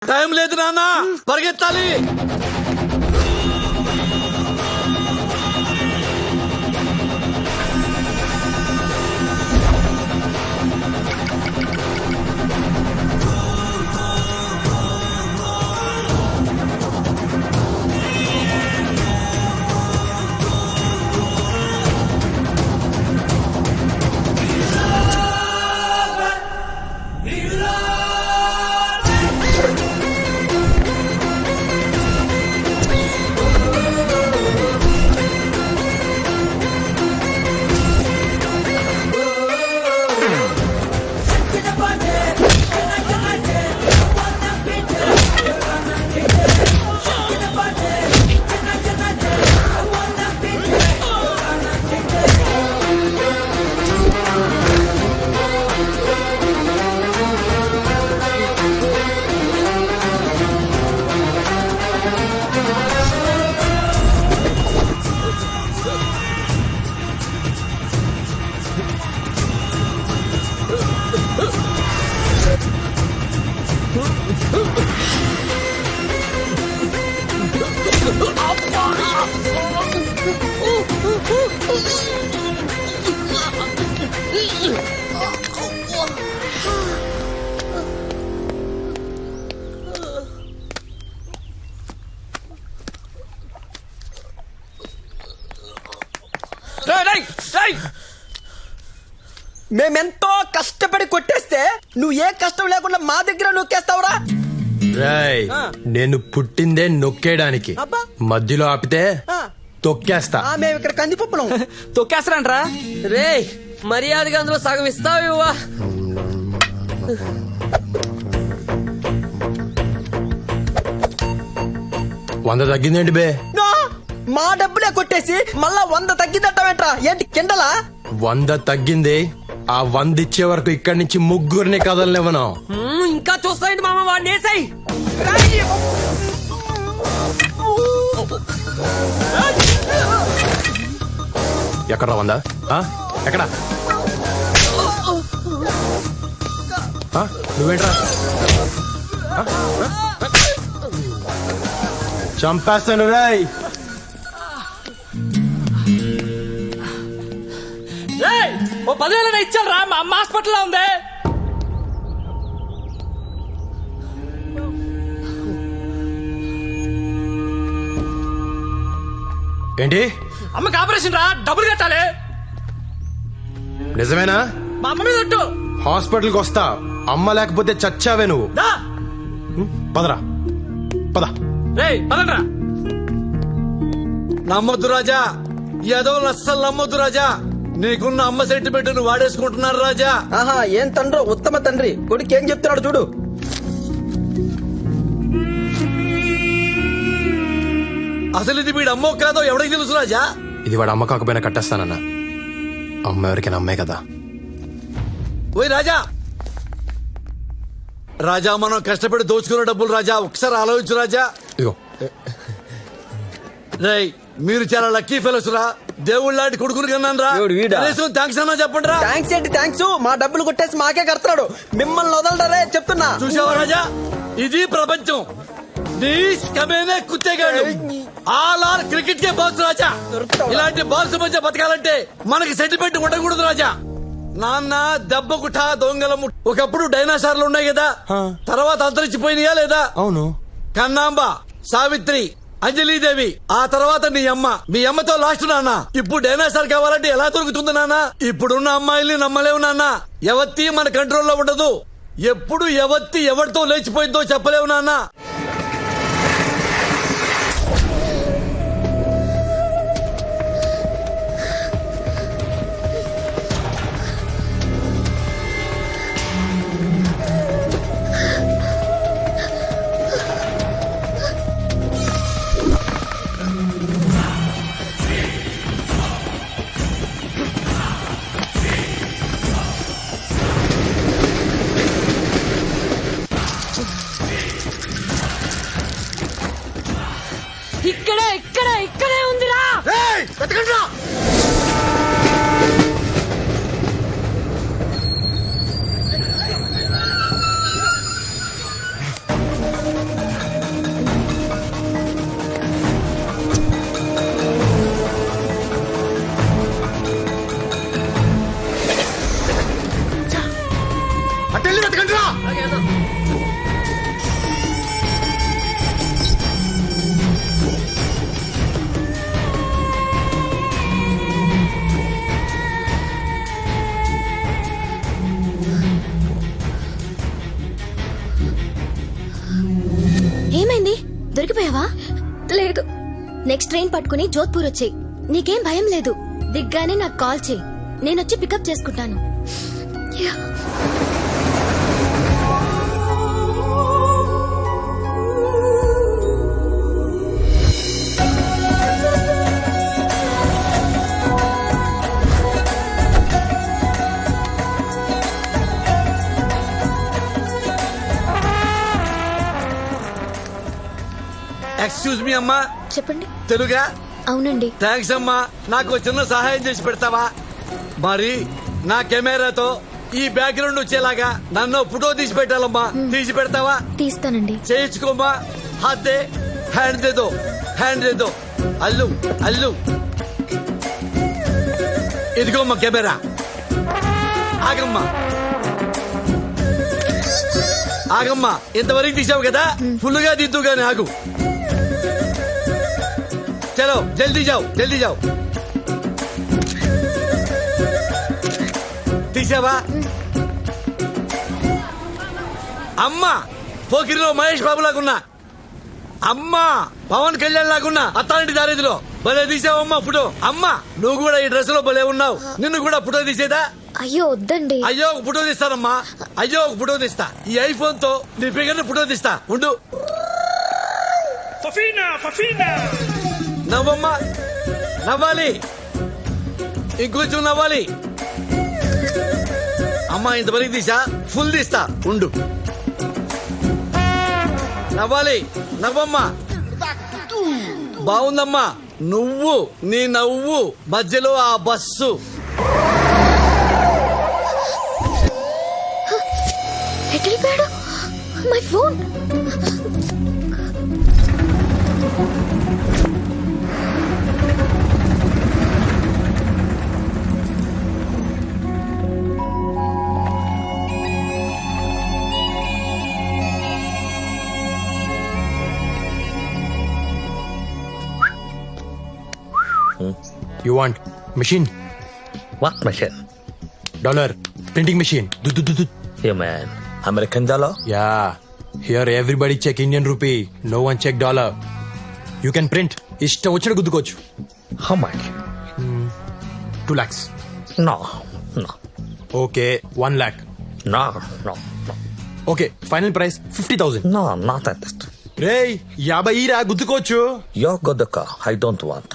Time లేదు నాన్న, పరిగెత్తాలి. మేమెంతో కష్టపడి కొట్టేస్తే నువ్వు ఏ కష్టం లేకుండా మా దగ్గర నొక్కేస్తావురా. రాయ్ నేను పుట్టిందే నొక్కేయడానికి, అబ్బా. మధ్యలో ఆపితే తొక్కేస్తా. మేము ఇక్కడ కందిపప్పులం. తొక్కేస్తారంట్రా. రే మర్యాదగా అందులో సగం ఇస్తావు ఇవ్వా. వంద తగ్గిందేంటి బే? నో, మా డబ్బులే కొట్టేసి మళ్ళా 100 తగ్గిద్దట్టమేట్రా. ఏంటి కిండలా? 100 తగ్గింది. ఆ 100 ఇచ్చే వరకు ఇక్కడి నుంచి ముగ్గురిని కదలనివ్వను. ఇంకా చూస్తాయండి మామ, వాడిని వేసాయి. ఎక్కడ 100? ఎక్కడ? నువ్వేంట్రా? చంపేస్తాను రాయ్. ఓ 10,000 ఇచ్చాను రా, మా అమ్మ హాస్పిటల్లో ఉంది. ఏంటి? అమ్మకి ఆపరేషన్ రా, డబ్బులు కట్టాలి. నిజమేనా? మా అమ్మ మీద ఒట్టు. హాస్పిటల్కి వస్తా, అమ్మ లేకపోతే చచ్చావే నువ్వు. దా. పదరా పద. రేయ్ పదండ్రా. నమ్మొద్దు రాజా, ఏదో అస్సలు నమ్మొద్దు రాజా. నీకున్న అమ్మ సెంటిమెంట్ ను వాడేసుకుంటున్నారు రాజా. ఆహా, ఏం తండ్రో, ఉత్తమ తండ్రి. కొడుకు ఏం చెప్తున్నాడు చూడు. అసలు ఇది వీడు అమ్మో కాదో ఎవరికి తెలుసు రాజా? ఇది వాడు అమ్మ కాకపోయినా కట్టేస్తానన్నా. అమ్మ ఎవరికైనా అమ్మే కదా. ఓయ్ రాజా, రాజా మనం కష్టపడి దోచుకున్న డబ్బులు రాజా, ఒకసారి ఆలోచించు రాజా. ఇదిగో రేయ్ మీరు చాలా లక్కీ ఫెలోస్ రా. దేవుళ్ళ లాంటి కొడుకుని కన్నాను రా. దేవుడు వీడా? థ్యాంక్స్ అన్నా చెప్పండి రా. థ్యాంక్స్ ఏంటి థ్యాంక్స్? మా డబ్బులు కొట్టేసి మాకే కడతాడు. మిమ్మల్ని వదలడరే చెప్తున్నా. చూసావా రాజా, ఇది ప్రపంచం. నీస్ కమేనే కుత్తేగాడు. ఆల్ ఆర్ క్రికెట్ కే బాల్స్ రాజా. ఇలాంటి బాల్స్ మధ్య బతకాలంటే మనకి సెంటిమెంట్ ఉండకూడదు రాజా. నాన్న దెబ్బకుఠ దొంగలము ఒకప్పుడు డైనాసార్లు ఉన్నాయి కదా, తర్వాత అంతరించిపోయినాయా లేదా? అవును. కన్నాంబ, సావిత్రి, అంజలీదేవి, ఆ తర్వాత నీ అమ్మ. మీ అమ్మతో లాస్ట్ నాన్న. ఇప్పుడు డైనాసార్ కావాలంటే ఎలా దొరుకుతుంది నాన్న? ఇప్పుడున్న అమ్మాయిల్ని నమ్మలేవు నాన్న. ఎవత్తి మన కంట్రోల్లో ఉండదు. ఎప్పుడు ఎవత్తి ఎవరితో లేచిపోయిందో చెప్పలేవు నాన్న. ఇక్కడే ఉందిరా. దొరికిపోయావా? లేదు. నెక్స్ట్ ట్రైన్ పట్టుకుని జోధ్పూర్ వచ్చేయ్. నీకేం భయం లేదు. దిగ్గానే నాకు కాల్ చేయి, నేనొచ్చి పికప్ చేసుకుంటాను. యా. ఎక్స్క్యూజ్ మీ అమ్మా. చెప్పండి. తెలుగా? అవునండి. థ్యాంక్స్ అమ్మా. నాకు చిన్న సహాయం చేసి పెడతావా? మరి నా కెమెరాతో ఈ బ్యాక్గ్రౌండ్ వచ్చేలాగా నన్ను ఫోటో తీసి పెట్టాలమ్మా. తీసి పెడతావా? తీస్తానండి. చేయించుకోమ్మా. హాత్ దే, హ్యాండ్ దే దో, హ్యాండ్ దే దో. అల్లు అల్లు, ఇదిగోమ్మా కెమెరా. ఆగమ్మా ఆగమ్మా, ఇంతవరకు తీసావు కదా, ఫుల్ గా దిద్దు గాని ఆగు. చలో జల్దీ జాओ, జల్దీ జాओ. తీసావా? అమ్మా పోకిరిలో మహేష్ బాబు లాగున్నా, అమ్మా పవన్ కళ్యాణ్ లాగున్నా, అత్తాంటి దారేదిలో భలే తీసావమ్మా ఫోటో. అమ్మా నువ్వు కూడా ఈ డ్రెస్ లో భలే ఉన్నావు. నిన్ను కూడా ఫోటో తీసేదా? అయ్యో వద్దండి. అయ్యో ఒక ఫోటో తీస్తానమ్మా. అయ్యో ఒక ఫోటో తీస్తా. ఈ ఐఫోన్ తో నీ ఫిగర్ ఫోటో తీస్తా. ఉండు. నవ్వమ్మా, నవ్వాలి, ఇంకొంచెం నవ్వాలి. అమ్మా ఇంతవరకు తీసా, ఫుల్ తీస్తా. ఉండు. నవ్వాలి, నవ్వమ్మా. బాగుందమ్మా. నువ్వు నీ నవ్వు మధ్యలో ఆ బస్సు. ఎటెళ్ళిపోయాడు? My phone. You want machine? What machine? Dollar printing machine. Yeah, man. American dollar? Yeah. Here everybody check Indian rupee. No one check dollar. You can print. ఇష్టం వచ్చిన గుద్దుకోవచ్చు. How much? 2 lakhs. No. Okay, 1 lakh. No. Okay, final price 50,000. No, not at that. రేయ్ 50 రా గుద్దుకోవచ్చు. You got the car. I don't want.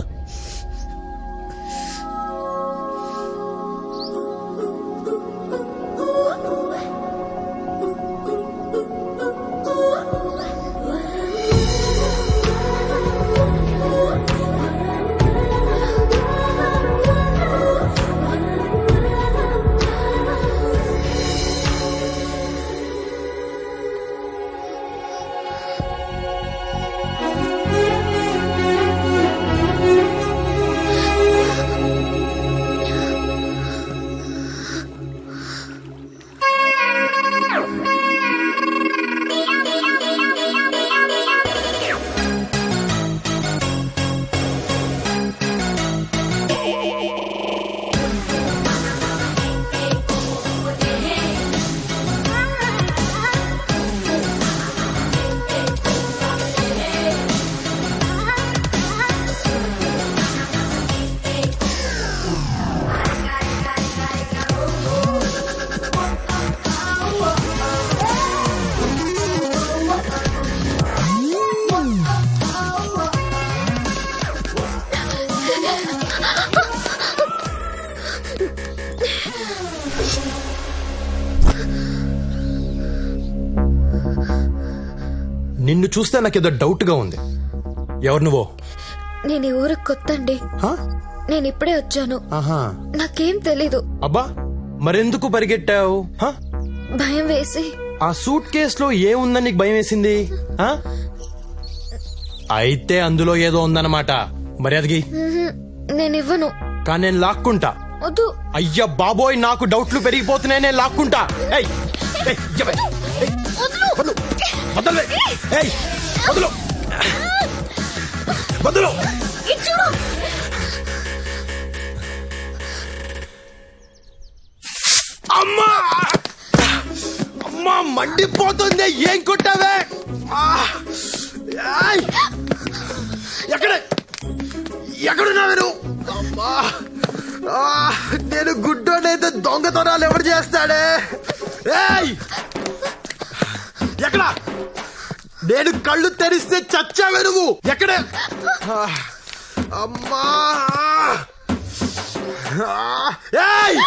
నిన్ను చూస్తే నాకేదో doubt గా ఉంది. ఎవరు నువ్వు? నేను ఈ ఊరికి కొత్త అండి. హా? నేను ఇప్పుడే వచ్చాను. ఆహా. నాకేం తెలీదు. అబ్బా మరెందుకు పరిగెట్టావు? హా? భయం వేసి. ఆ సూట్ కేసులో ఏముందని నీకు భయం వేసింది? హా? అయితే అందులో ఏదో ఉందన్నమాట. మర్యాదకి నేను ఇవ్వను. కానీ నేను లాక్కుంటా. వద్దు. అయ్యా బాబోయ్ నాకు డౌట్లు పెరిగిపోతున్నాయి. నేను లాక్కుంటా. ఏయ్, ఏయ్, ఇవ్వే. ఏయ్, వదలు. వదలు. ఏయ్, వదలు. వదలు. అమ్మా అమ్మా మండిపోతుంది. ఏం కొట్టావే? నేను గుడ్డోనైతే దొంగతనాలు ఎవడు చేస్తాడే? ఏయ్! ఎక్కడ? నేను కళ్ళు తెరిస్తే చచ్చావే నువ్వు. ఎక్కడే? అమ్మా! ఏయ్!